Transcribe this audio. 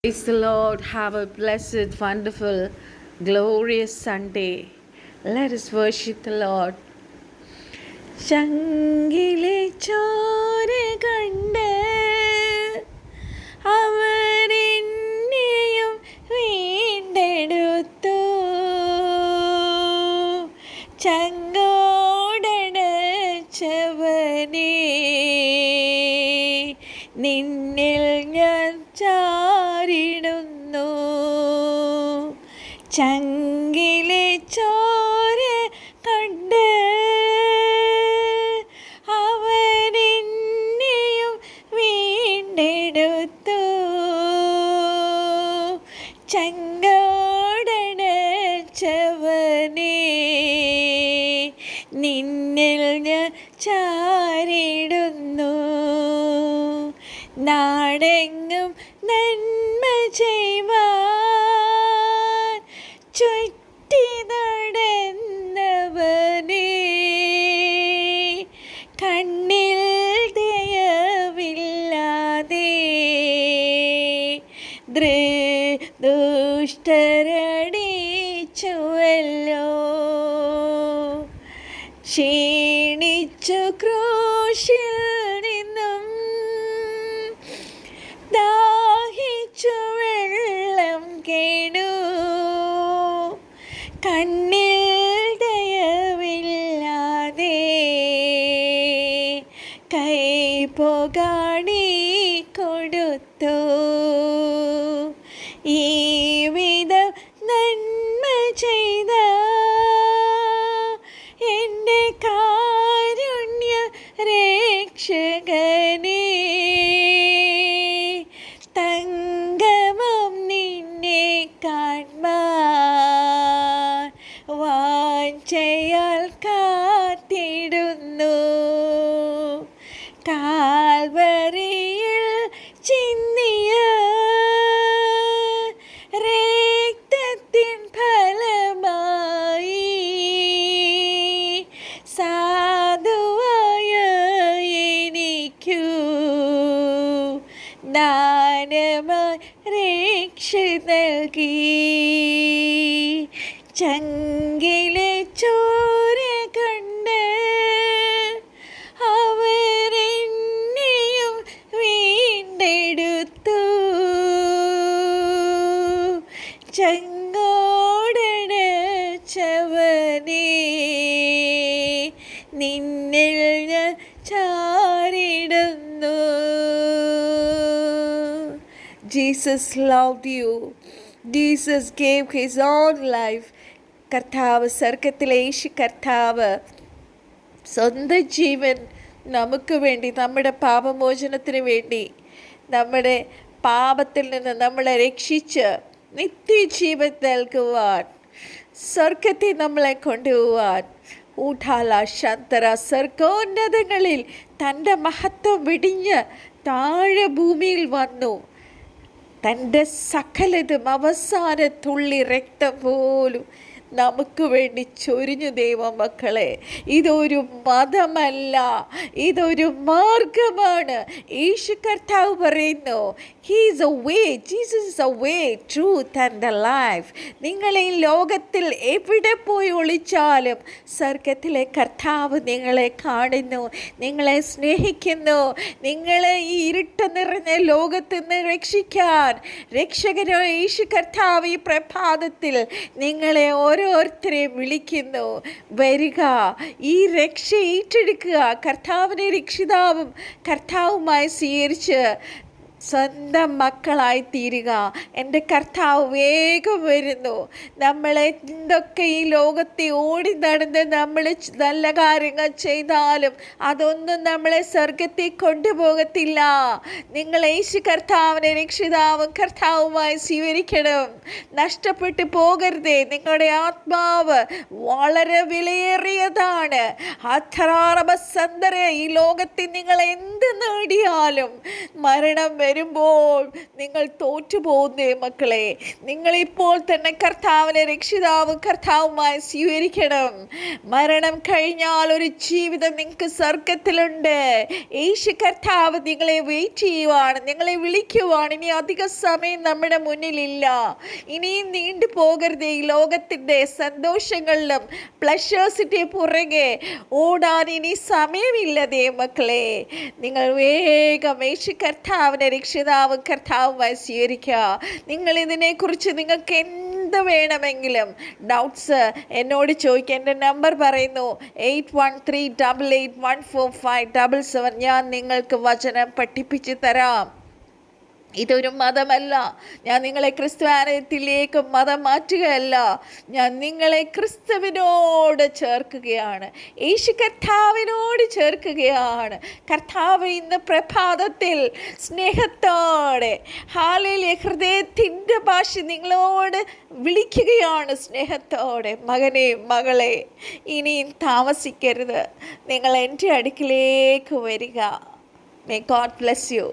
Praise the Lord. Have a blessed, wonderful, glorious Sunday. Let us worship the Lord. ചങ്കിലെ ചോര കണ്ട് അവരെന്നെയും വീണ്ടെടുത്തു. ചങ്കോടണച്ചവനേ, നിന്നിൽ ഞാൻ ചാരിടുന്നു. ചങ്കിലെ ചോര കണ്ട് അവനെന്നെയും വീണ്ടെടുത്തു. ചങ്കോടണച്ചവനേ, നിന്നിൽ ഞാൻ ചാരിടുന്നു. നാടെങ്ങും നന്മ ചെയ്യുവാൻ ചുറ്റി നടന്നവനേ, കണ്ണിൽ ദയവില്ലാതെ ദുഷ്ടരടിച്ചുവല്ലോ. ക്ഷീണിച്ചു ക്രൂശിൽ നിന്നും ദാഹിച്ചു വെള്ളം കേണു. കണ്ണിൽ ദയവില്ലാതെ കൈ പോകാണി കൊടുത്തു. ഈ വിധം നന്മ ചെയ്ത എൻ്റെ കാരുണ്യ രക്ഷകനേ, തങ്കമം നിന്നെ കാൺമാൻ വാഞ്ചയാൽ കാത്തിടുന്നു. കാൽവരിയിൽ ചിന്തിയ രക്തത്തിൻ ഫലമായി സാധുവായ എനിക്കു ദാനമായി രക്ഷ നൽകി. ചങ്കിലെ ചോര കണ്ട് അവരെന്നെയും വീണ്ടെടുത്തു. ചങ്കോടണച്ചവനേ, നിന്നിൽ ഞാൻ ചാരിടുന്നു. Jesus loved you. Jesus gave his own life. കർത്താവ്, സ്വർഗത്തിലെ യേശു കർത്താവ് സ്വന്തം ജീവൻ നമുക്ക് വേണ്ടി, നമ്മുടെ പാപമോചനത്തിന് വേണ്ടി, നമ്മുടെ പാപത്തിൽ നിന്ന് നമ്മളെ രക്ഷിച്ച് നിത്യജീവൻ നൽകുവാൻ, സ്വർഗത്തിൽ നമ്മളെ കൊണ്ടുപോവാൻ ഊഠാല ശാന്തര സ്വർഗോന്നതങ്ങളിൽ തൻ്റെ മഹത്വം വെടിഞ്ഞ് താഴെ ഭൂമിയിൽ വന്നു. തൻ്റെ സകലതും അവസാന തുള്ളി രക്തം പോലും നമുക്ക് വേണ്ടി ചൊരിഞ്ഞു. ദൈവമക്കളെ, ഇതൊരു മതമല്ല, ഇതൊരു മാർഗമാണ്. യേശു കർത്താവ് പറയുന്നു, he is a way, Jesus is a way, truth and the life. നിങ്ങളെ ഈ ലോകത്തിൽ എവിടെ പോയി ഒളിച്ചാലും സ്വർഗത്തിലെ കർത്താവ് നിങ്ങളെ കാണുന്നു, നിങ്ങളെ സ്നേഹിക്കുന്നു. നിങ്ങളെ ഈ ഇരുട്ട് നിറഞ്ഞ ലോകത്തിൽ നിന്ന് രക്ഷിക്കാൻ രക്ഷകനോ യേശു കർത്താവ് ഈ പ്രഭാതത്തിൽ നിങ്ങളെ ഓരോരുത്തരെയും വിളിക്കുന്നു. വരിക, ഈ രക്ഷ ഏറ്റെടുക്കുക, കർത്താവിനെ രക്ഷിതാവും കർത്താവുമായി സ്വീകരിച്ച് സ്വന്തം മക്കളായി തീരുക. എൻ്റെ കർത്താവ് വേഗം വരുന്നു. നമ്മളെ എന്തൊക്കെ ഈ ലോകത്തെ ഓടി നടന്ന് നമ്മൾ നല്ല കാര്യങ്ങൾ ചെയ്താലും അതൊന്നും നമ്മളെ സ്വർഗത്തിൽ കൊണ്ടുപോകത്തില്ല. നിങ്ങൾ യേശു കർത്താവിനെ രക്ഷിതാവും കർത്താവുമായി സ്വീകരിക്കണം. നഷ്ടപ്പെട്ടു പോകരുതേ. നിങ്ങളുടെ ആത്മാവ് വളരെ വിലയേറിയതാണ്. ഈ ലോകത്തിൽ നിങ്ങൾ എന്ത് നേടിയാലും മരണം വരുമ്പോൾ നിങ്ങൾ തോറ്റുപോകുന്നേ മക്കളെ. നിങ്ങളിപ്പോൾ തന്നെ കർത്താവിനെ കർത്താവുമായി സ്വീകരിക്കണം. മരണം കഴിഞ്ഞാൽ ഒരു ജീവിതം നിങ്ങൾക്ക് സ്വർഗത്തിലുണ്ട്. യേശു കർത്താവ് നിങ്ങളെ വെയിറ്റ് ചെയ്യുവാണ്, നിങ്ങളെ വിളിക്കുവാണ്. ഇനി അധിക സമയം നമ്മുടെ മുന്നിലില്ല. ഇനിയും നീണ്ടു പോകരുതേ ഈ ലോകത്തിൻ്റെ സന്തോഷങ്ങളിലും പ്ലഷേഴ്സിൻ്റെ പുറകെ ഓടാൻ ഇനി സമയമില്ലതേ മക്കളെ. നിങ്ങൾ വേഗം യേശു കർത്താവിനെ കർത്താവുമായി സ്വീകരിക്കുക. നിങ്ങൾ ഇതിനെക്കുറിച്ച് നിങ്ങൾക്ക് എന്ത് വേണമെങ്കിലും ഡൗട്ട്സ് എന്നോട് ചോദിക്കുക. എൻ്റെ നമ്പർ പറയുന്നു 8138814577. ഞാൻ നിങ്ങൾക്ക് വചനം പഠിപ്പിച്ച് തരാം. ഇതൊരു മതമല്ല. ഞാൻ നിങ്ങളെ ക്രിസ്ത്യാനിയത്തിലേക്ക് മതം മാറ്റുകയല്ല. ഞാൻ നിങ്ങളെ ക്രിസ്തുവിനോട് ചേർക്കുകയാണ്, യേശു കർത്താവിനോട് ചേർക്കുകയാണ്. കർത്താവ് ഇന്ന് പ്രഭാതത്തിൽ സ്നേഹത്തോടെ ഹാലേലൂയ ഹൃദയത്തിൻ്റെ ഭാഷ നിങ്ങളോട് വിളിക്കുകയാണ്, സ്നേഹത്തോടെ. മകനെ, മകളെ, ഇനിയും താമസിക്കരുത്. നിങ്ങൾ എൻ്റെ അടുക്കിലേക്ക് വരിക. May God bless you.